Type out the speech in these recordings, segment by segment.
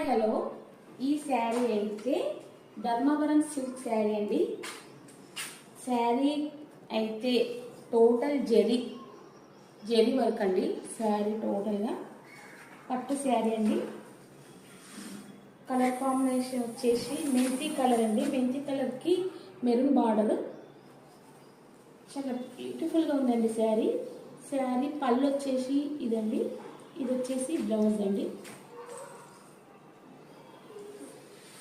Hello ఈ శారీ అయితే Dharmavaram silk sari అండి. శారీ అయితే టోటల్ జెరీ వర్క్ అండి. శారీ టోటల్గా పట్టు శారీ అండి. కలర్ కాంబినేషన్ వచ్చేసి మెంతి కలర్ అండి. మెంతి కలర్కి మెరూన్ బార్డర్ చాలా బ్యూటిఫుల్గా ఉందండి. శారీ పళ్ళు వచ్చేసి ఇదండి. ఇది వచ్చేసి బ్లౌజ్ అండి.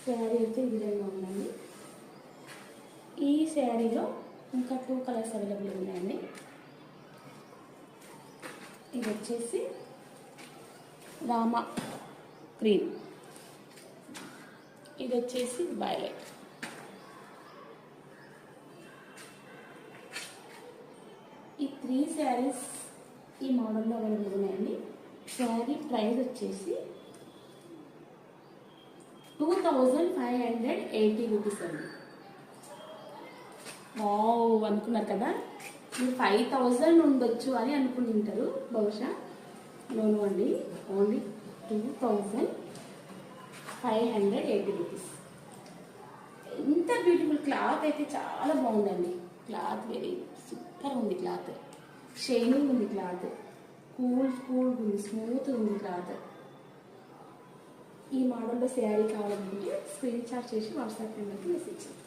శారీ అయితే ఈ విధంగా ఉందండి. ఈ శారీలో ఇంకా 2 కలర్స్ అవైలబుల్ ఉన్నాయండి. ఇది వచ్చేసి రామా గ్రీన్, ఇది వచ్చేసి వైలెట్. ఈ 3 శారీస్ ఈ మోడల్లో అవైలబుల్ ఉన్నాయండి. శారీ ప్రైస్ వచ్చేసి 2580 రూపీస్ అండి. వావ్ అనుకున్నారు కదా, మీరు 5000 ఉండొచ్చు అని అనుకుంటుంటారు బహుశా. నోను అండి, ఓన్లీ 2580 రూపీస్. ఎంత బ్యూటిఫుల్ క్లాత్ అయితే చాలా బాగుందండి. క్లాత్ వెరీ సూపర్ ఉంది. క్లాత్ షైనింగ్ ఉంది. క్లాత్ కూల్ ఉంది, స్మూత్ ఉంది క్లాత్. ఈ మోడల్లో శారీ కావాలనుకుంటే స్క్రీన్ షాట్ చేసి వాట్సాప్ నెంబర్కి మెసేజ్ చేయండి.